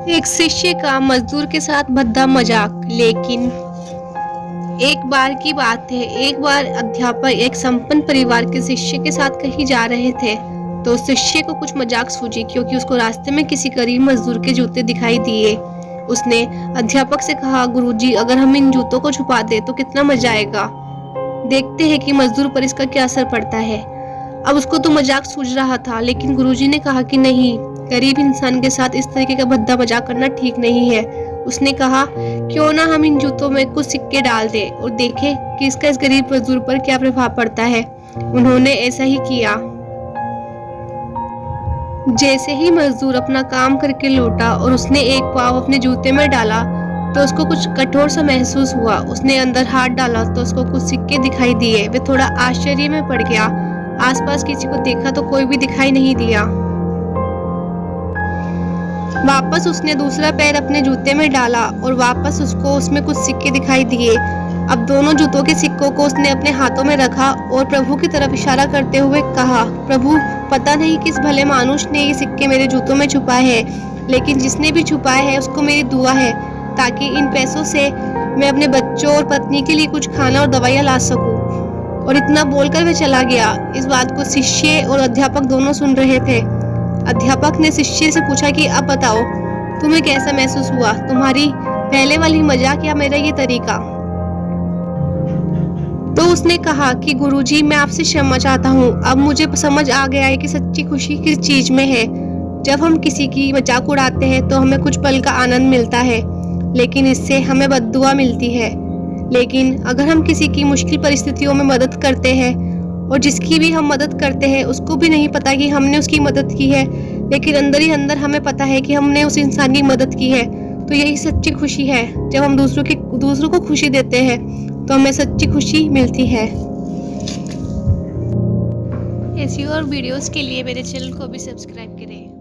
एक शिष्य का मजदूर के साथ भद्दा मजाक। लेकिन एक बार की बात है, एक बार अध्यापक एक संपन्न परिवार के शिष्य के साथ कहीं जा रहे थे तो उस शिष्य को कुछ मजाक सूझी, क्योंकि उसको रास्ते में किसी गरीब मजदूर के जूते दिखाई दिए। उसने अध्यापक से कहा, गुरुजी, अगर हम इन जूतों को छुपा दे तो कितना मजा आएगा। देखते हैं कि मजदूर पर इसका क्या असर पड़ता है। अब उसको तो मजाक सूझ रहा था, लेकिन गुरुजी ने कहा कि नहीं, गरीब इंसान के साथ इस तरीके का भद्दा मजाक करना ठीक नहीं है। उसने कहा, क्यों ना हम इन जूतों में कुछ सिक्के डाल दें और देखें कि इसका इस गरीब मजदूर पर क्या प्रभाव पड़ता है। उन्होंने ऐसा ही किया। जैसे ही मजदूर अपना काम करके लौटा और उसने एक पाँव अपने जूते में डाला तो उसको कुछ कठोर सा महसूस हुआ। उसने अंदर हाथ डाला तो उसको कुछ सिक्के दिखाई दिए। वे थोड़ा आश्चर्य में पड़ गया। आसपास किसी को देखा तो कोई भी दिखाई नहीं दिया। वापस उसने दूसरा पैर अपने जूते में डाला और वापस उसको उसमें कुछ सिक्के दिखाई दिए। अब दोनों जूतों के सिक्कों को उसने अपने हाथों में रखा और प्रभु की तरफ इशारा करते हुए कहा, प्रभु, पता नहीं किस भले मानुष ने ये सिक्के मेरे जूतों में छुपाए हैं, लेकिन जिसने भी छुपाए हैं उसको मेरी दुआ है ताकि इन पैसों से मैं अपने बच्चों और पत्नी के लिए कुछ खाना और दवाइयाँ ला सकूं। और इतना बोलकर वह चला गया। इस बात को शिष्य और अध्यापक दोनों सुन रहे थे। अध्यापक ने शिष्य से पूछा कि अब बताओ, तुम्हें कैसा महसूस हुआ, तुम्हारी पहले वाली मजाक या मेरा ये तरीका? तो उसने कहा कि गुरुजी, मैं आपसे क्षमा चाहता हूँ। अब मुझे समझ आ गया है कि सच्ची खुशी किस चीज में है। जब हम किसी की मजाक उड़ाते हैं तो हमें कुछ पल का आनंद मिलता है, लेकिन इससे हमें बद्दुआ मिलती है। लेकिन अगर हम किसी की मुश्किल परिस्थितियों में मदद करते हैं और जिसकी भी हम मदद करते हैं उसको भी नहीं पता कि हमने उसकी मदद की है, लेकिन अंदर ही अंदर हमें पता है कि हमने उस इंसान की मदद की है, तो यही सच्ची खुशी है। जब हम दूसरों को खुशी देते हैं तो हमें सच्ची खुशी मिलती है। ऐसी और वीडियोस के लिए मेरे चैनल को भी सब्सक्राइब करें।